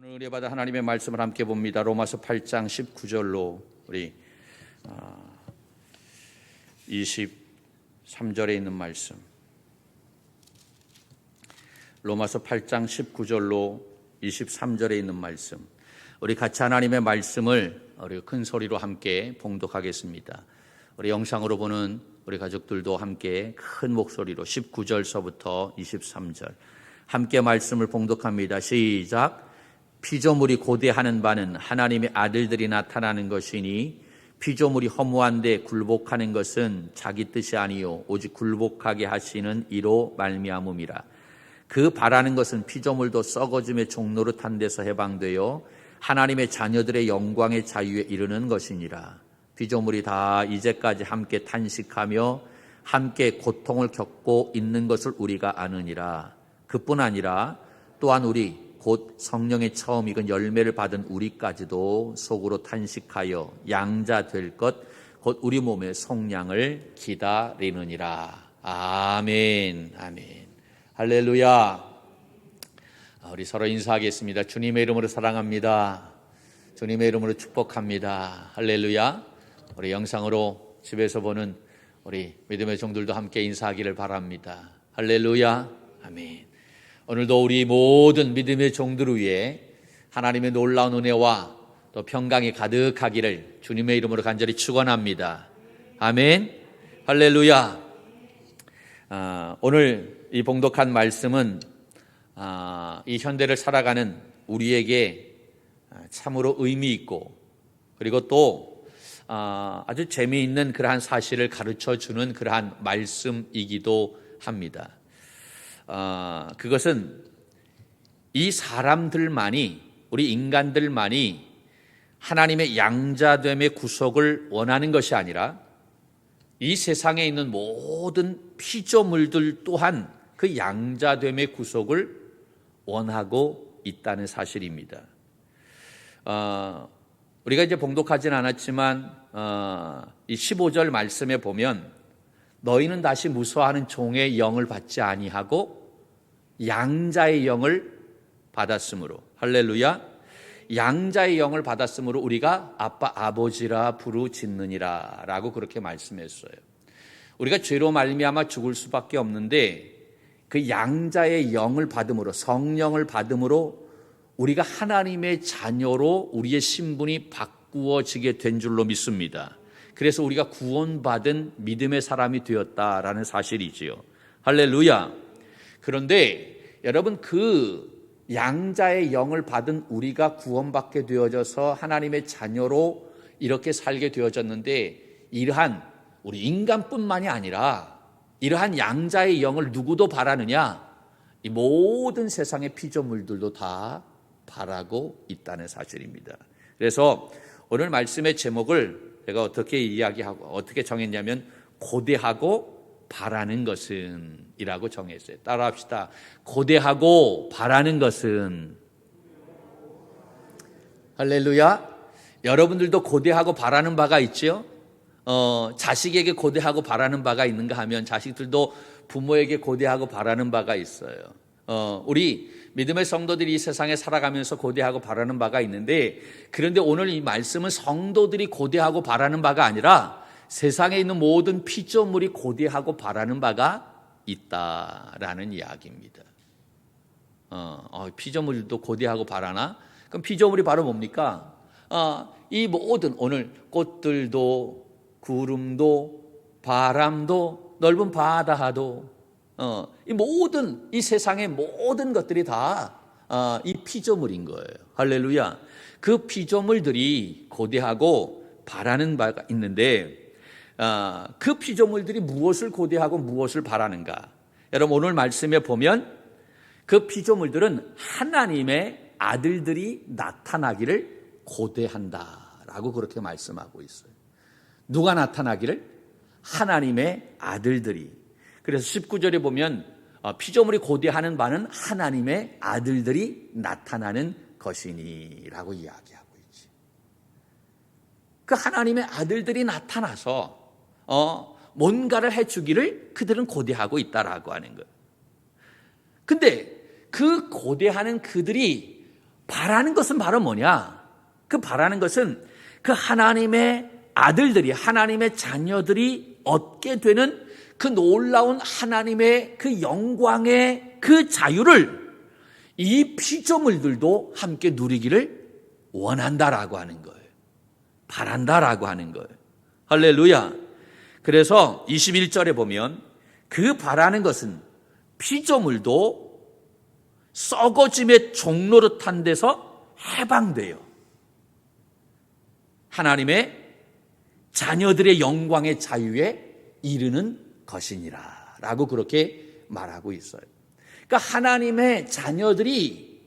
오늘 은혜받아 하나님의 말씀을 함께 봅니다. 로마서 8장 19절로 우리 23절에 있는 말씀. 로마서 8장 19절로 23절에 있는 말씀. 우리 같이 하나님의 말씀을 우리 큰 소리로 함께 봉독하겠습니다. 우리 영상으로 보는 우리 가족들도 함께 큰 목소리로 19절서부터 23절 함께 말씀을 봉독합니다. 시작. 피조물이 고대하는 바는 하나님의 아들들이 나타나는 것이니 피조물이 허무한데 굴복하는 것은 자기 뜻이 아니요 오직 굴복하게 하시는 이로 말미암음이라. 그 바라는 것은 피조물도 썩어짐의 종노릇한 데서 해방되어 하나님의 자녀들의 영광의 자유에 이르는 것이니라. 피조물이 다 이제까지 함께 탄식하며 함께 고통을 겪고 있는 것을 우리가 아느니라. 그뿐 아니라 또한 우리 곧 성령의 처음 익은 열매를 받은 우리까지도 속으로 탄식하여 양자 될 것 곧 우리 몸의 속량을 기다리느니라. 아멘. 아멘. 할렐루야. 우리 서로 인사하겠습니다. 주님의 이름으로 사랑합니다. 주님의 이름으로 축복합니다. 할렐루야. 우리 영상으로 집에서 보는 우리 믿음의 종들도 함께 인사하기를 바랍니다. 할렐루야. 아멘. 오늘도 우리 모든 믿음의 종들 위에 하나님의 놀라운 은혜와 또 평강이 가득하기를 주님의 이름으로 간절히 축원합니다. 아멘. 할렐루야. 오늘 이 봉독한 말씀은 이 현대를 살아가는 우리에게 참으로 의미 있고 그리고 또 아주 재미있는 그러한 사실을 가르쳐주는 그러한 말씀이기도 합니다. 그것은 이 사람들만이, 우리 인간들만이 하나님의 양자됨의 구속을 원하는 것이 아니라 이 세상에 있는 모든 피조물들 또한 그 양자됨의 구속을 원하고 있다는 사실입니다. 우리가 이제 봉독하진 않았지만 이 15절 말씀에 보면 너희는 다시 무서워하는 종의 영을 받지 아니하고 양자의 영을 받았으므로, 할렐루야. 양자의 영을 받았으므로 우리가 아빠 아버지라 부르짖느니라 라고 그렇게 말씀했어요. 우리가 죄로 말미암아 죽을 수밖에 없는데 그 양자의 영을 받음으로, 성령을 받음으로 우리가 하나님의 자녀로 우리의 신분이 바꾸어지게 된 줄로 믿습니다. 그래서 우리가 구원받은 믿음의 사람이 되었다라는 사실이지요. 할렐루야. 그런데 여러분, 그 양자의 영을 받은 우리가 구원받게 되어져서 하나님의 자녀로 이렇게 살게 되어졌는데 이러한 우리 인간뿐만이 아니라 이러한 양자의 영을 누구도 바라느냐? 이 모든 세상의 피조물들도 다 바라고 있다는 사실입니다. 그래서 오늘 말씀의 제목을 제가 어떻게 이야기하고 어떻게 정했냐면 고대하고 바라는 것은 이라고 정했어요. 따라합시다. 고대하고 바라는 것은. 할렐루야. 여러분들도 고대하고 바라는 바가 있죠? 자식에게 고대하고 바라는 바가 있는가 하면 자식들도 부모에게 고대하고 바라는 바가 있어요. 우리 믿음의 성도들이 이 세상에 살아가면서 고대하고 바라는 바가 있는데, 그런데 오늘 이 말씀은 성도들이 고대하고 바라는 바가 아니라 세상에 있는 모든 피조물이 고대하고 바라는 바가 있다라는 이야기입니다. 피조물도 고대하고 바라나? 그럼 피조물이 바로 뭡니까? 이 모든 오늘 꽃들도 구름도 바람도 넓은 바다도 이 모든 이 세상의 모든 것들이 다 이 피조물인 거예요. 할렐루야. 그 피조물들이 고대하고 바라는 바가 있는데 그 피조물들이 무엇을 고대하고 무엇을 바라는가? 여러분, 오늘 말씀에 보면 그 피조물들은 하나님의 아들들이 나타나기를 고대한다라고 그렇게 말씀하고 있어요. 누가 나타나기를? 하나님의 아들들이. 그래서 19절에 보면 피조물이 고대하는 바는 하나님의 아들들이 나타나는 것이니라고 이야기하고 있지. 그 하나님의 아들들이 나타나서 뭔가를 해주기를 그들은 고대하고 있다라고 하는 거예요. 근데 그 고대하는 그들이 바라는 것은 바로 뭐냐? 그 바라는 것은 그 하나님의 아들들이, 하나님의 자녀들이 얻게 되는 그 놀라운 하나님의 그 영광의 그 자유를 이 피조물들도 함께 누리기를 원한다라고 하는 거예요. 바란다라고 하는 거예요. 할렐루야. 그래서 21절에 보면 그 바라는 것은 피조물도 썩어짐의 종노릇한 데서 해방돼요. 하나님의 자녀들의 영광의 자유에 이르는 것이니라 라고 그렇게 말하고 있어요. 그러니까 하나님의 자녀들이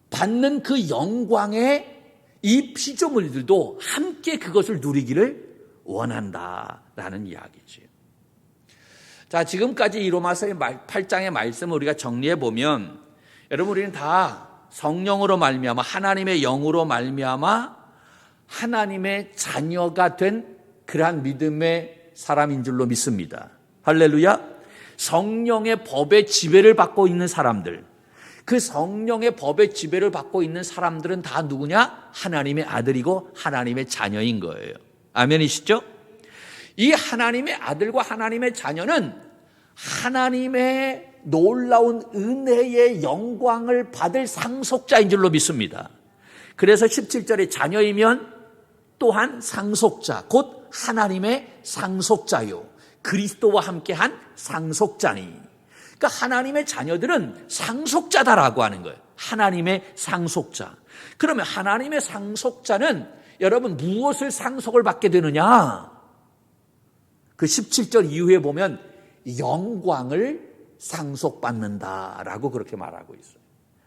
받는 그 영광에 이 피조물들도 함께 그것을 누리기를 원한다라는 이야기죠. 자, 지금까지 이 로마서의 8장의 말씀을 우리가 정리해 보면 여러분, 우리는 다 성령으로 말미암아 하나님의 영으로 말미암아 하나님의 자녀가 된 그러한 믿음의 사람인 줄로 믿습니다. 할렐루야. 성령의 법의 지배를 받고 있는 사람들, 그 성령의 법의 지배를 받고 있는 사람들은 다 누구냐? 하나님의 아들이고 하나님의 자녀인 거예요. 아멘이시죠? 이 하나님의 아들과 하나님의 자녀는 하나님의 놀라운 은혜의 영광을 받을 상속자인 줄로 믿습니다. 그래서 17절에 자녀이면 또한 상속자, 곧 하나님의 상속자요, 그리스도와 함께한 상속자니. 그러니까 하나님의 자녀들은 상속자다라고 하는 거예요. 하나님의 상속자. 그러면 하나님의 상속자는 여러분 무엇을 상속을 받게 되느냐? 그 17절 이후에 보면 영광을 상속받는다라고 그렇게 말하고 있어요.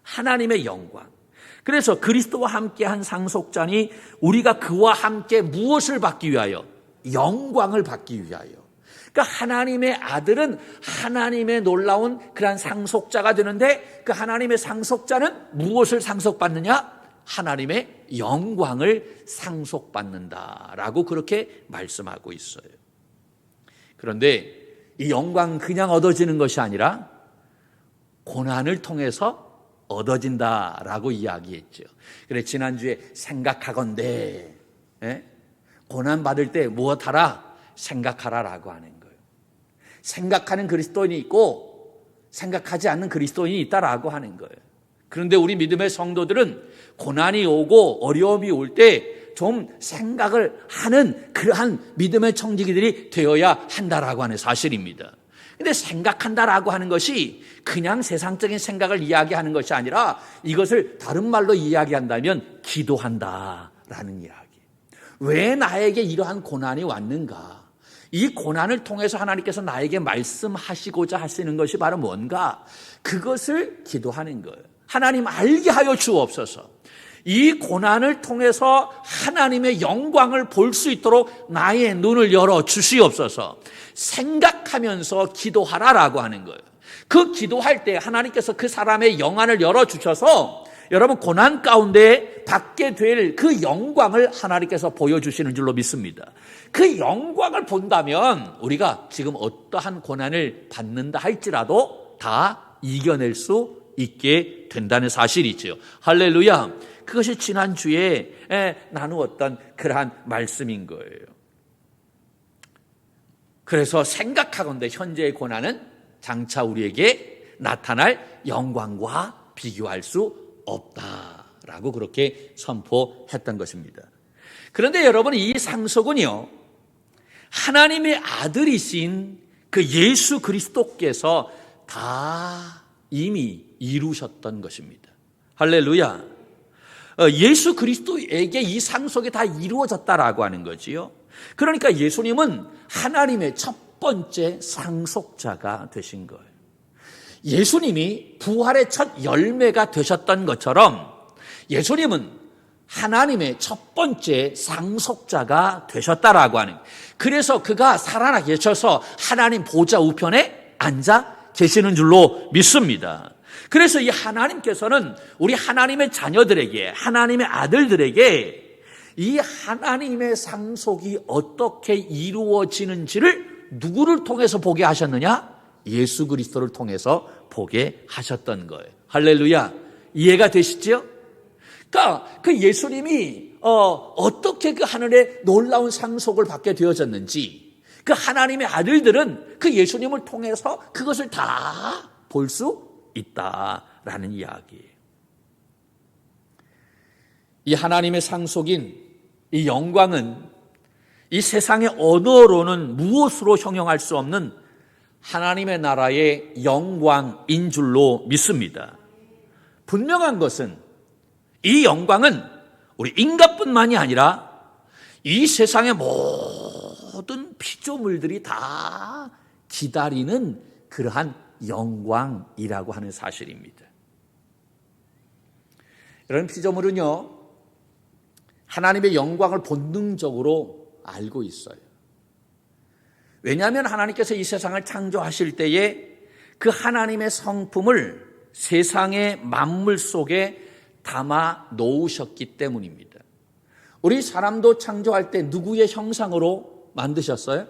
하나님의 영광. 그래서 그리스도와 함께한 상속자니 우리가 그와 함께 무엇을 받기 위하여? 영광을 받기 위하여. 그러니까 하나님의 아들은 하나님의 놀라운 그러한 상속자가 되는데 그 하나님의 상속자는 무엇을 상속받느냐? 하나님의 영광을 상속받는다라고 그렇게 말씀하고 있어요. 그런데 이 영광은 그냥 얻어지는 것이 아니라 고난을 통해서 얻어진다라고 이야기했죠. 그래, 지난주에 생각하건대, 고난 받을 때 무엇하라? 생각하라라고 하는 거예요. 생각하는 그리스도인이 있고 생각하지 않는 그리스도인이 있다라고 하는 거예요. 그런데 우리 믿음의 성도들은 고난이 오고 어려움이 올 때 좀 생각을 하는 그러한 믿음의 청지기들이 되어야 한다라고 하는 사실입니다. 근데 생각한다라고 하는 것이 그냥 세상적인 생각을 이야기하는 것이 아니라 이것을 다른 말로 이야기한다면 기도한다라는 이야기. 왜 나에게 이러한 고난이 왔는가? 이 고난을 통해서 하나님께서 나에게 말씀하시고자 하시는 것이 바로 뭔가? 그것을 기도하는 거예요. 하나님 알게 하여 주옵소서. 이 고난을 통해서 하나님의 영광을 볼 수 있도록 나의 눈을 열어 주시옵소서. 생각하면서 기도하라라고 하는 거예요. 그 기도할 때 하나님께서 그 사람의 영안을 열어주셔서 여러분 고난 가운데 받게 될 그 영광을 하나님께서 보여주시는 줄로 믿습니다. 그 영광을 본다면 우리가 지금 어떠한 고난을 받는다 할지라도 다 이겨낼 수 있게 된다는 사실이죠. 할렐루야. 그것이 지난주에 나누었던 그러한 말씀인 거예요. 그래서 생각하건대 현재의 고난은 장차 우리에게 나타날 영광과 비교할 수 없다라고 그렇게 선포했던 것입니다. 그런데 여러분, 이 상속은요, 하나님의 아들이신 그 예수 그리스도께서 다 이미 이루셨던 것입니다. 할렐루야. 예수 그리스도에게 이 상속이 다 이루어졌다라고 하는 거지요. 그러니까 예수님은 하나님의 첫 번째 상속자가 되신 거예요. 예수님이 부활의 첫 열매가 되셨던 것처럼 예수님은 하나님의 첫 번째 상속자가 되셨다라고 하는 거예요. 그래서 그가 살아나 계셔서 하나님 보좌 우편에 앉아 계시는 줄로 믿습니다. 그래서 이 하나님께서는 우리 하나님의 자녀들에게, 하나님의 아들들에게 이 하나님의 상속이 어떻게 이루어지는지를 누구를 통해서 보게 하셨느냐? 예수 그리스도를 통해서 보게 하셨던 거예요. 할렐루야. 이해가 되시죠? 그러니까 그 예수님이 어떻게 그 하늘의 놀라운 상속을 받게 되어졌는지 그 하나님의 아들들은 그 예수님을 통해서 그것을 다 볼 수 있다라는 이야기예요. 이 하나님의 상속인 이 영광은 이 세상의 언어로는 무엇으로 형용할 수 없는 하나님의 나라의 영광인 줄로 믿습니다. 분명한 것은 이 영광은 우리 인간뿐만이 아니라 이 세상의 모든 피조물들이 다 기다리는 그러한 영광이라고 하는 사실입니다. 이런 피조물은요, 하나님의 영광을 본능적으로 알고 있어요. 왜냐하면 하나님께서 이 세상을 창조하실 때에 그 하나님의 성품을 세상의 만물 속에 담아 놓으셨기 때문입니다. 우리 사람도 창조할 때 누구의 형상으로 만드셨어요?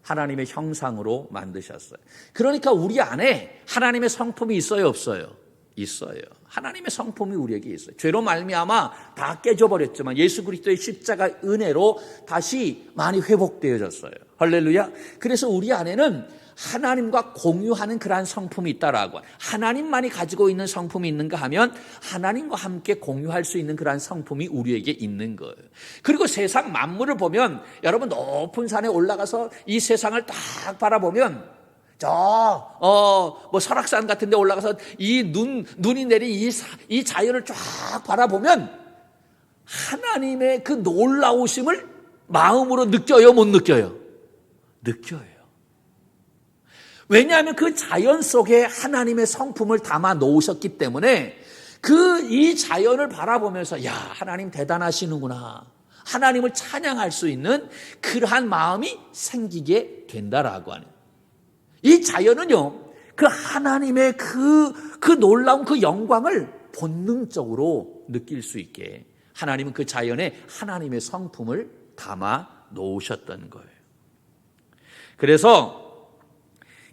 하나님의 형상으로 만드셨어요. 그러니까 우리 안에 하나님의 성품이 있어요, 없어요? 있어요. 하나님의 성품이 우리에게 있어요. 죄로 말미암아 다 깨져버렸지만 예수 그리스도의 십자가 은혜로 다시 많이 회복되어졌어요. 할렐루야. 그래서 우리 안에는 하나님과 공유하는 그러한 성품이 있다라고. 하나님만이 가지고 있는 성품이 있는가 하면 하나님과 함께 공유할 수 있는 그러한 성품이 우리에게 있는 거예요. 그리고 세상 만물을 보면 여러분 높은 산에 올라가서 이 세상을 딱 바라보면 뭐 설악산 같은 데 올라가서 눈이 내린 이 자연을 쫙 바라보면 하나님의 그 놀라우심을 마음으로 느껴요, 못 느껴요? 느껴요. 왜냐하면 그 자연 속에 하나님의 성품을 담아 놓으셨기 때문에 이 자연을 바라보면서 야, 하나님 대단하시는구나. 하나님을 찬양할 수 있는 그러한 마음이 생기게 된다라고 하는. 이 자연은요, 그 하나님의 그 놀라운 그 영광을 본능적으로 느낄 수 있게 하나님은 그 자연에 하나님의 성품을 담아 놓으셨던 거예요. 그래서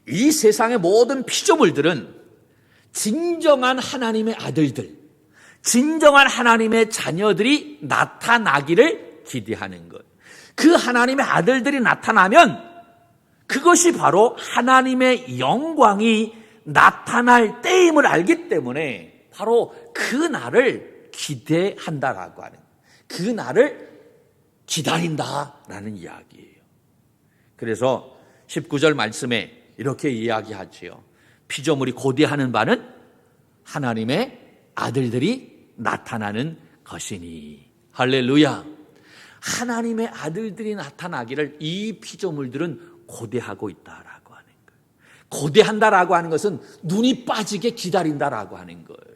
이 세상의 모든 피조물들은 진정한 하나님의 아들들, 진정한 하나님의 자녀들이 나타나기를 기대하는 것. 그 하나님의 아들들이 나타나면 그것이 바로 하나님의 영광이 나타날 때임을 알기 때문에 바로 그 날을 기대한다라고 하는, 그 날을 기다린다라는 이야기예요. 그래서 19절 말씀에 이렇게 이야기하지요. 피조물이 고대하는 바는 하나님의 아들들이 나타나는 것이니. 할렐루야. 하나님의 아들들이 나타나기를 이 피조물들은 고대하고 있다라고 하는 거예요. 고대한다라고 하는 것은 눈이 빠지게 기다린다라고 하는 거예요.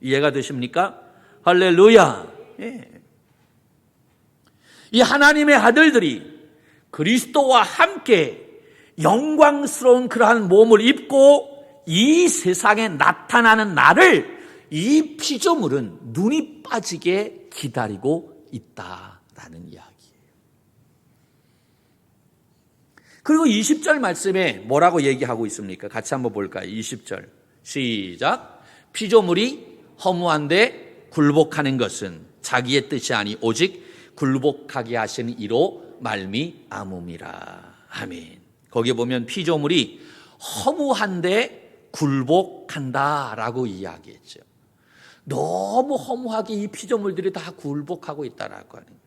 이해가 되십니까? 할렐루야. 예. 이 하나님의 아들들이 그리스도와 함께 영광스러운 그러한 몸을 입고 이 세상에 나타나는 날을 이 피조물은 눈이 빠지게 기다리고 있다라는 이야기예요. 그리고 20절 말씀에 뭐라고 얘기하고 있습니까? 같이 한번 볼까요? 20절 시작. 피조물이 허무한데 굴복하는 것은 자기의 뜻이 아니 오직 굴복하게 하시는 이로 말미암음이라. 아멘. 거기에 보면 피조물이 허무한데 굴복한다라고 이야기했죠. 너무 허무하게 이 피조물들이 다 굴복하고 있다라고 하는 거예요.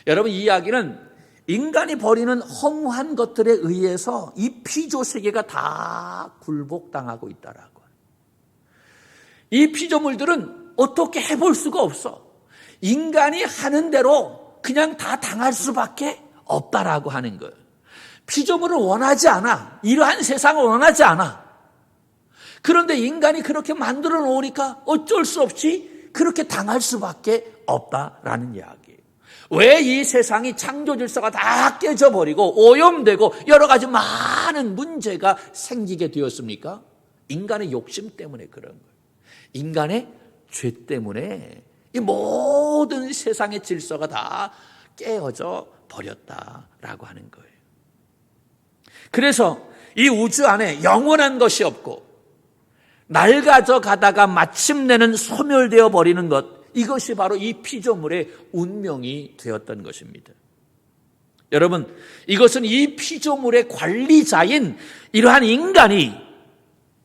여러분, 이 이야기는 인간이 벌이는 허무한 것들에 의해서 이 피조 세계가 다 굴복당하고 있다라고 하는 거예요. 이 피조물들은 어떻게 해볼 수가 없어. 인간이 하는 대로 그냥 다 당할 수밖에 없다라고 하는 거예요. 피조물을 원하지 않아. 이러한 세상을 원하지 않아. 그런데 인간이 그렇게 만들어 놓으니까 어쩔 수 없이 그렇게 당할 수밖에 없다라는 이야기예요. 왜 이 세상이 창조 질서가 다 깨져버리고 오염되고 여러 가지 많은 문제가 생기게 되었습니까? 인간의 욕심 때문에 그런 거예요. 인간의 죄 때문에 이 모든 세상의 질서가 다 깨어져 버렸다라고 하는 거예요. 그래서 이 우주 안에 영원한 것이 없고 낡아져 가다가 마침내는 소멸되어 버리는 것, 이것이 바로 이 피조물의 운명이 되었던 것입니다. 여러분, 이것은 이 피조물의 관리자인 이러한 인간이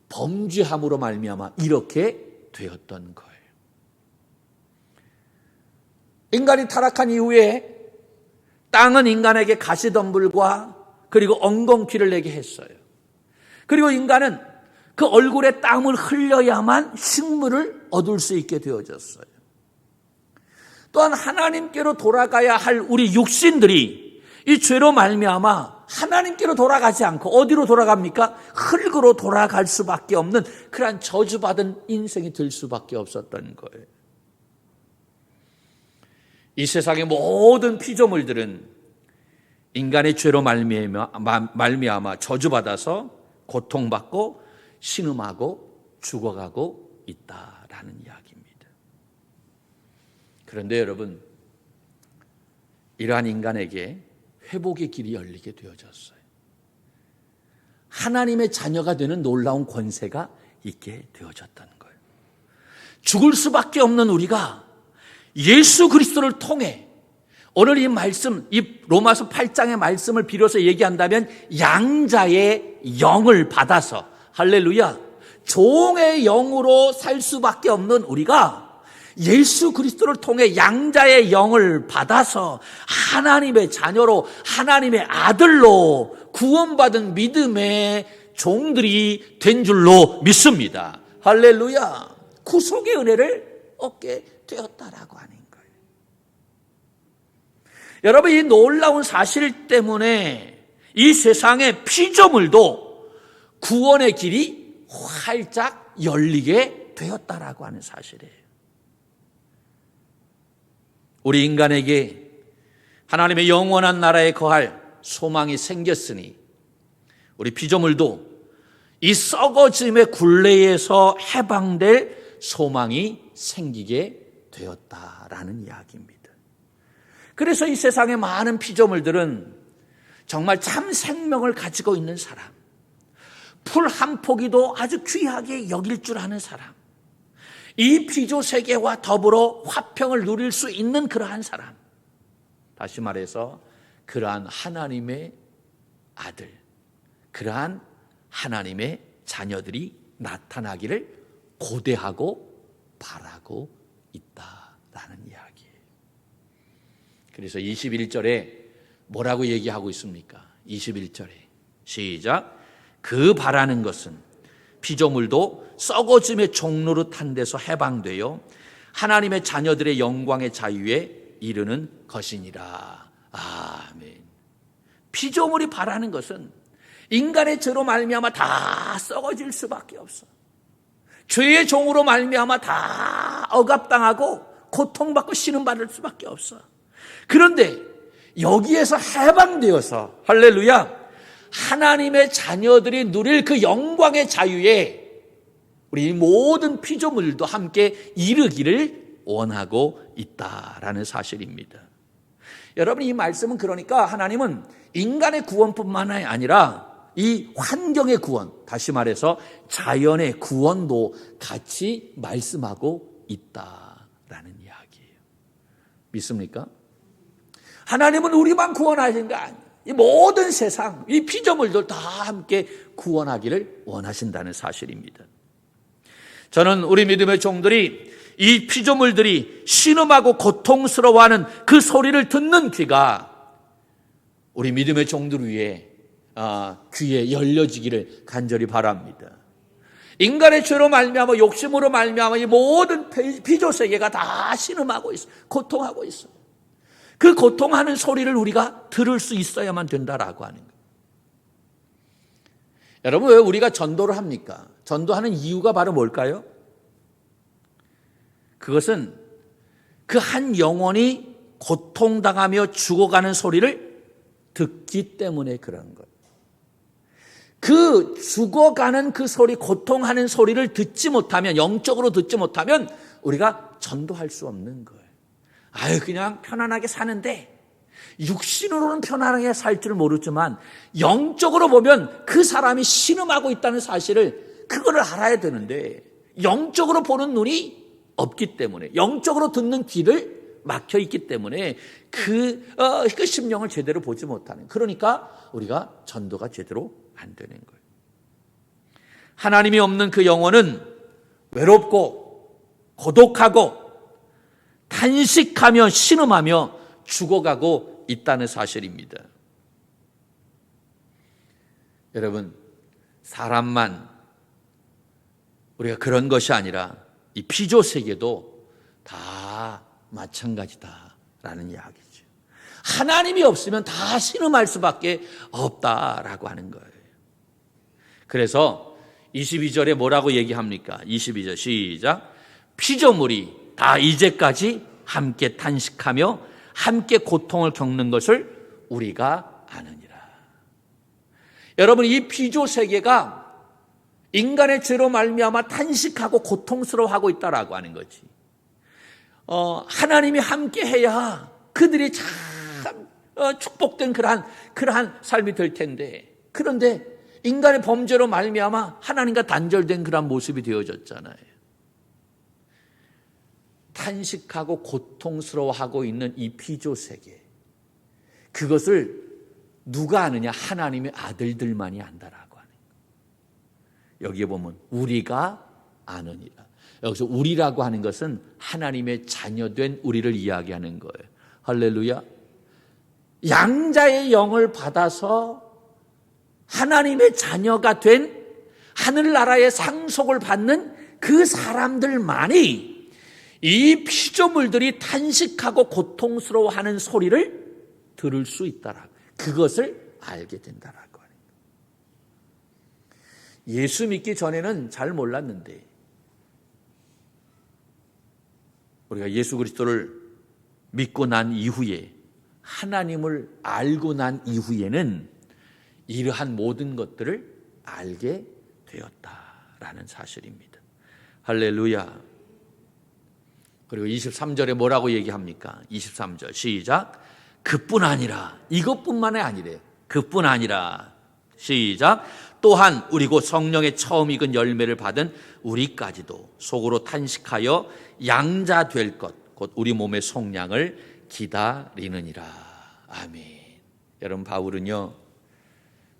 범죄함으로 말미암아 이렇게 되었던 거예요. 인간이 타락한 이후에 땅은 인간에게 가시덤불과 그리고 엉겅퀴를 내게 했어요. 그리고 인간은 그 얼굴에 땀을 흘려야만 식물을 얻을 수 있게 되어졌어요. 또한 하나님께로 돌아가야 할 우리 육신들이 이 죄로 말미암아 하나님께로 돌아가지 않고 어디로 돌아갑니까? 흙으로 돌아갈 수밖에 없는 그러한 저주받은 인생이 될 수밖에 없었던 거예요. 이 세상의 모든 피조물들은 인간의 죄로 말미암아 저주받아서 고통받고 신음하고 죽어가고 있다라는 이야기입니다. 그런데 여러분, 이러한 인간에게 회복의 길이 열리게 되어졌어요. 하나님의 자녀가 되는 놀라운 권세가 있게 되어졌다는 거예요. 죽을 수밖에 없는 우리가 예수 그리스도를 통해 오늘 이 말씀, 이 로마서 8장의 말씀을 빌어서 얘기한다면 양자의 영을 받아서, 할렐루야, 종의 영으로 살 수밖에 없는 우리가 예수 그리스도를 통해 양자의 영을 받아서 하나님의 자녀로, 하나님의 아들로 구원받은 믿음의 종들이 된 줄로 믿습니다. 할렐루야. 구속의 은혜를 얻게 되었다라고 하는 거예요. 여러분, 이 놀라운 사실 때문에 이 세상의 피조물도 구원의 길이 활짝 열리게 되었다라고 하는 사실이에요. 우리 인간에게 하나님의 영원한 나라에 거할 소망이 생겼으니 우리 피조물도 이 썩어짐의 굴레에서 해방될 소망이 생기게 되었다라는 이야기입니다. 그래서 이 세상의 많은 피조물들은 정말 참 생명을 가지고 있는 사람, 풀 한 포기도 아주 귀하게 여길 줄 아는 사람, 이 피조 세계와 더불어 화평을 누릴 수 있는 그러한 사람, 다시 말해서 그러한 하나님의 아들, 그러한 하나님의 자녀들이 나타나기를 고대하고 바라고 있다라는 이야기예요. 그래서 21절에 뭐라고 얘기하고 있습니까? 21절에 시작. 그 바라는 것은 피조물도 썩어짐의 종로로 탄 데서 해방되어 하나님의 자녀들의 영광의 자유에 이르는 것이니라. 아멘. 피조물이 바라는 것은 인간의 죄로 말미암아 다 썩어질 수밖에 없어. 죄의 종으로 말미암아 다 억압당하고 고통받고 신음받을 수밖에 없어. 그런데 여기에서 해방되어서 할렐루야, 하나님의 자녀들이 누릴 그 영광의 자유에 우리 모든 피조물도 함께 이르기를 원하고 있다라는 사실입니다. 여러분, 이 말씀은 그러니까 하나님은 인간의 구원뿐만 아니라 이 환경의 구원, 다시 말해서 자연의 구원도 같이 말씀하고 있다라는 이야기예요. 믿습니까? 하나님은 우리만 구원하신 거 아니에요. 이 모든 세상, 이 피조물들 다 함께 구원하기를 원하신다는 사실입니다. 저는 우리 믿음의 종들이 이 피조물들이 신음하고 고통스러워하는 그 소리를 듣는 귀가 우리 믿음의 종들 위에 귀에 열려지기를 간절히 바랍니다. 인간의 죄로 말미암아 욕심으로 말미암아 이 모든 피조 세계가 다 신음하고 있어, 고통하고 있어. 그 고통하는 소리를 우리가 들을 수 있어야만 된다라고 하는 거예요. 여러분, 왜 우리가 전도를 합니까? 전도하는 이유가 바로 뭘까요? 그것은 그 한 영혼이 고통당하며 죽어가는 소리를 듣기 때문에 그런 거예요. 그 죽어가는 그 소리, 고통하는 소리를 듣지 못하면, 영적으로 듣지 못하면 우리가 전도할 수 없는 거예요. 그냥 편안하게 사는데 육신으로는 편안하게 살 줄 모르지만 영적으로 보면 그 사람이 신음하고 있다는 사실을 그거를 알아야 되는데 영적으로 보는 눈이 없기 때문에, 영적으로 듣는 귀를 막혀 있기 때문에 그 심령을 제대로 보지 못하는, 그러니까 우리가 전도가 제대로 안 되는 거예요. 하나님이 없는 그 영혼은 외롭고 고독하고 탄식하며 신음하며 죽어가고 있다는 사실입니다. 여러분, 사람만 우리가 그런 것이 아니라 이 피조 세계도 다 마찬가지다라는 이야기죠. 하나님이 없으면 다 신음할 수밖에 없다라고 하는 거예요. 그래서 22절에 뭐라고 얘기합니까? 22절 시작. 피조물이 다 이제까지 함께 탄식하며 함께 고통을 겪는 것을 우리가 아느니라. 여러분, 이 피조 세계가 인간의 죄로 말미암아 탄식하고 고통스러워하고 있다라고 하는 거지. 하나님이 함께 해야 그들이 참 축복된 그러한 삶이 될 텐데, 그런데 인간의 범죄로 말미암아 하나님과 단절된 그러한 모습이 되어졌잖아요. 탄식하고 고통스러워하고 있는 이 피조 세계, 그것을 누가 아느냐? 하나님의 아들들만이 안다라고 하는 거예요. 여기에 보면 우리가 아느니라. 여기서 우리라고 하는 것은 하나님의 자녀된 우리를 이야기하는 거예요. 할렐루야. 양자의 영을 받아서 하나님의 자녀가 된 하늘나라의 상속을 받는 그 사람들만이 이 피조물들이 탄식하고 고통스러워하는 소리를 들을 수 있다라고, 그것을 알게 된다라고 하는 거예요. 예수 믿기 전에는 잘 몰랐는데 우리가 예수 그리스도를 믿고 난 이후에, 하나님을 알고 난 이후에는 이러한 모든 것들을 알게 되었다라는 사실입니다. 할렐루야. 그리고 23절에 뭐라고 얘기합니까? 23절 시작. 그뿐 아니라, 이것뿐만이 아니래. 그뿐 아니라 시작. 또한 우리 곧 성령의 처음 익은 열매를 받은 우리까지도 속으로 탄식하여 양자 될 것, 곧 우리 몸의 속량을 기다리느니라. 아멘. 여러분, 바울은요,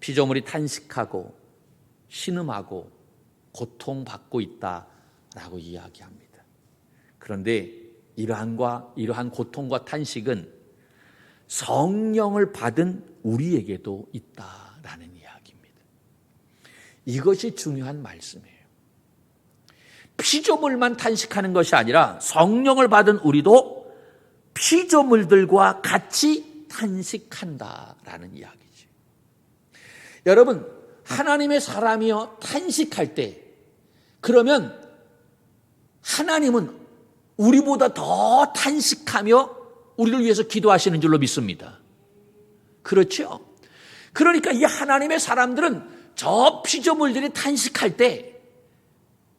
피조물이 탄식하고 신음하고 고통받고 있다라고 이야기합니다. 그런데 이러한 고통과 탄식은 성령을 받은 우리에게도 있다라는 이야기입니다. 이것이 중요한 말씀이에요. 피조물만 탄식하는 것이 아니라 성령을 받은 우리도 피조물들과 같이 탄식한다라는 이야기죠. 여러분, 하나님의 사람이여 탄식할 때, 그러면 하나님은 우리보다 더 탄식하며 우리를 위해서 기도하시는 줄로 믿습니다. 그렇죠? 그러니까 이 하나님의 사람들은 저 피조물들이 탄식할 때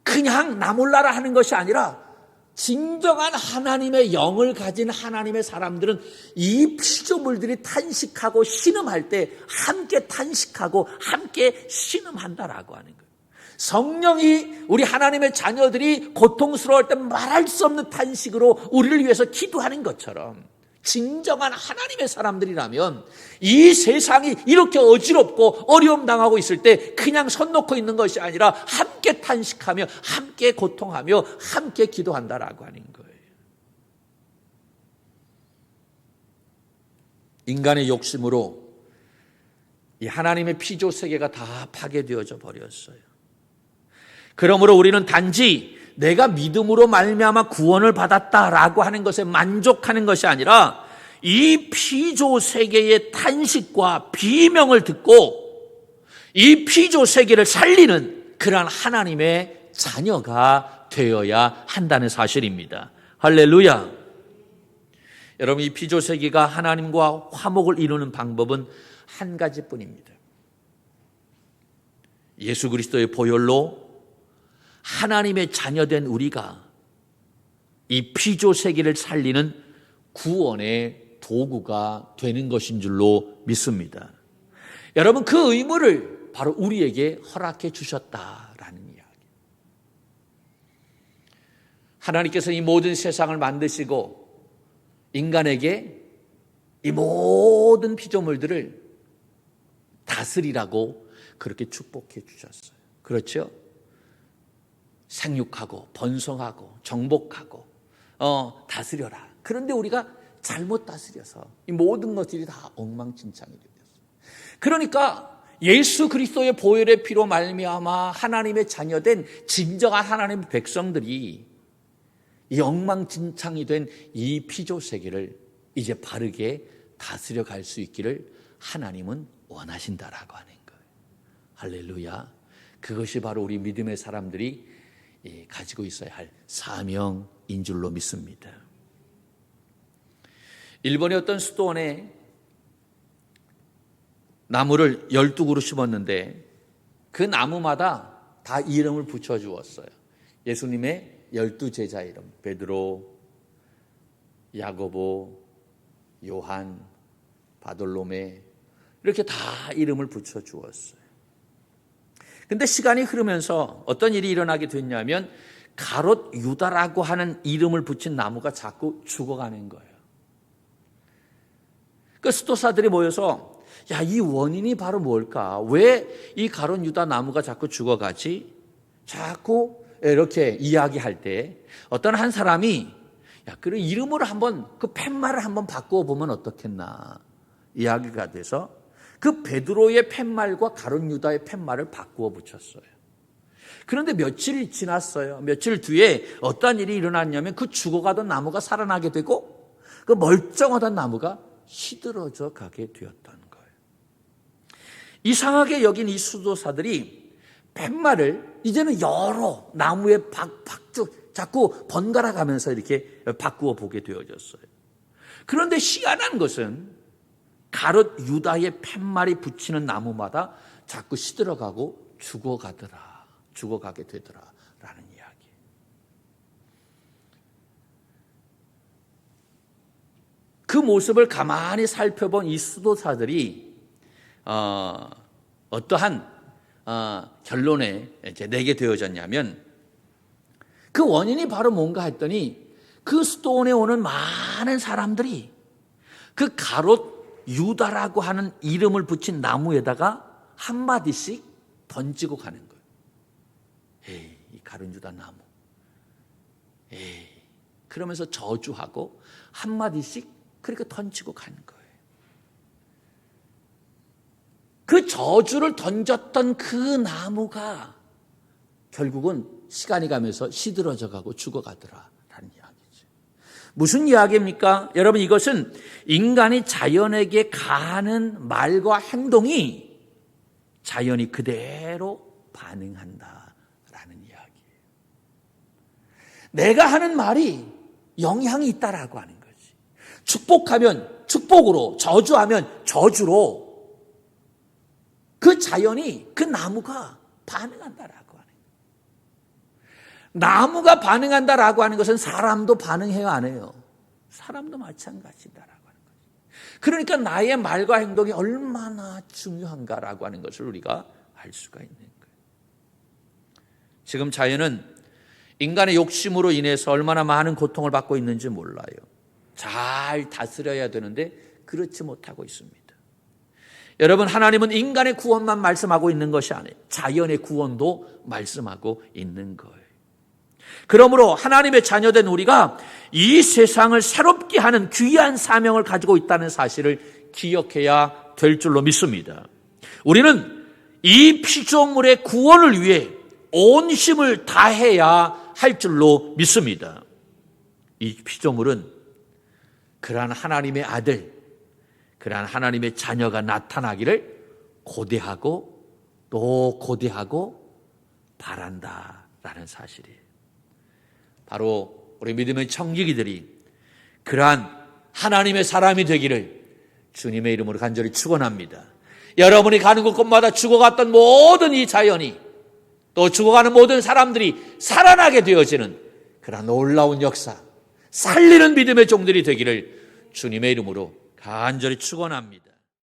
그냥 나 몰라라 하는 것이 아니라, 진정한 하나님의 영을 가진 하나님의 사람들은 이 피조물들이 탄식하고 신음할 때 함께 탄식하고 함께 신음한다라고 하는 거예요. 성령이 우리 하나님의 자녀들이 고통스러울 때 말할 수 없는 탄식으로 우리를 위해서 기도하는 것처럼, 진정한 하나님의 사람들이라면 이 세상이 이렇게 어지럽고 어려움 당하고 있을 때 그냥 손 놓고 있는 것이 아니라 함께 탄식하며 함께 고통하며 함께 기도한다라고 하는 거예요. 인간의 욕심으로 이 하나님의 피조 세계가 다 파괴되어져 버렸어요. 그러므로 우리는 단지 내가 믿음으로 말미암아 구원을 받았다라고 하는 것에 만족하는 것이 아니라 이 피조 세계의 탄식과 비명을 듣고 이 피조 세계를 살리는 그러한 하나님의 자녀가 되어야 한다는 사실입니다. 할렐루야. 여러분, 이 피조 세계가 하나님과 화목을 이루는 방법은 한 가지뿐입니다. 예수 그리스도의 보혈로 하나님의 자녀된 우리가 이 피조 세계를 살리는 구원의 도구가 되는 것인 줄로 믿습니다. 여러분, 그 의무를 바로 우리에게 허락해 주셨다라는 이야기. 하나님께서 이 모든 세상을 만드시고 인간에게 이 모든 피조물들을 다스리라고 그렇게 축복해 주셨어요. 그렇죠? 생육하고 번성하고 정복하고 다스려라. 그런데 우리가 잘못 다스려서 이 모든 것들이 다 엉망진창이 되었어요. 그러니까 예수 그리스도의 보혈의 피로 말미암아 하나님의 자녀된 진정한 하나님의 백성들이 이 엉망진창이 된 이 피조 세계를 이제 바르게 다스려 갈 수 있기를 하나님은 원하신다라고 하는 거예요. 할렐루야. 그것이 바로 우리 믿음의 사람들이 가지고 있어야 할 사명인 줄로 믿습니다. 일본의 어떤 수도원에 나무를 12그루 심었는데 그 나무마다 다 이름을 붙여주었어요. 예수님의 12제자 이름, 베드로, 야고보, 요한, 바돌로메, 이렇게 다 이름을 붙여주었어요. 근데 시간이 흐르면서 어떤 일이 일어나게 됐냐면 가롯 유다라고 하는 이름을 붙인 나무가 자꾸 죽어가는 거예요. 그 수도사들이 모여서 야, 이 원인이 바로 뭘까? 왜 이 가롯 유다 나무가 자꾸 죽어가지? 자꾸 이렇게 이야기할 때 어떤 한 사람이 야, 그래 이름을 한번 그 팻말을 한번 바꾸어 보면 어떻겠나 이야기가 돼서 그 베드로의 팻말과 가롯 유다의 팻말을 바꾸어 붙였어요. 그런데 며칠이 지났어요. 며칠 뒤에 어떤 일이 일어났냐면 그 죽어가던 나무가 살아나게 되고 그 멀쩡하던 나무가 시들어져 가게 되었던 거예요. 이상하게 여긴 이 수도사들이 팻말을 이제는 여러 나무에 자꾸 번갈아 가면서 이렇게 바꾸어 보게 되어졌어요. 그런데 희한한 것은 가롯 유다의 팻말이 붙이는 나무마다 자꾸 시들어가고 죽어가게 되더라라는 이야기. 그 모습을 가만히 살펴본 이 수도사들이 어떠한 결론에 이제 내게 되어졌냐면 그 원인이 바로 뭔가 했더니 그 수도원에 오는 많은 사람들이 그 가롯 유다라고 하는 이름을 붙인 나무에다가 한마디씩 던지고 가는 거예요. 에이, 이 가롯 유다 나무. 에이, 그러면서 저주하고 한마디씩 그렇게 던지고 가는 거예요. 그 저주를 던졌던 그 나무가 결국은 시간이 가면서 시들어져 가고 죽어가더라라는 이야기죠. 무슨 이야기입니까? 여러분, 이것은 인간이 자연에게 가하는 말과 행동이 자연이 그대로 반응한다라는 이야기예요. 내가 하는 말이 영향이 있다라고 하는 거지. 축복하면 축복으로, 저주하면 저주로 그 자연이, 그 나무가 반응한다라고 하는 거예요. 나무가 반응한다라고 하는 것은 사람도 반응해요, 안 해요? 사람도 마찬가지다라고 하는 거죠. 그러니까 나의 말과 행동이 얼마나 중요한가라고 하는 것을 우리가 알 수가 있는 거예요. 지금 자연은 인간의 욕심으로 인해서 얼마나 많은 고통을 받고 있는지 몰라요. 잘 다스려야 되는데 그렇지 못하고 있습니다. 여러분, 하나님은 인간의 구원만 말씀하고 있는 것이 아니에요. 자연의 구원도 말씀하고 있는 거예요. 그러므로 하나님의 자녀된 우리가 이 세상을 새롭게 하는 귀한 사명을 가지고 있다는 사실을 기억해야 될 줄로 믿습니다. 우리는 이 피조물의 구원을 위해 온 힘을 다해야 할 줄로 믿습니다. 이 피조물은 그러한 하나님의 아들, 그러한 하나님의 자녀가 나타나기를 고대하고 또 고대하고 바란다라는 사실이에요. 바로 우리 믿음의 청지기들이 그러한 하나님의 사람이 되기를 주님의 이름으로 간절히 축원합니다. 여러분이 가는 곳곳마다 죽어갔던 모든 이 자연이 또 죽어가는 모든 사람들이 살아나게 되어지는 그러한 놀라운 역사, 살리는 믿음의 종들이 되기를 주님의 이름으로 간절히 축원합니다.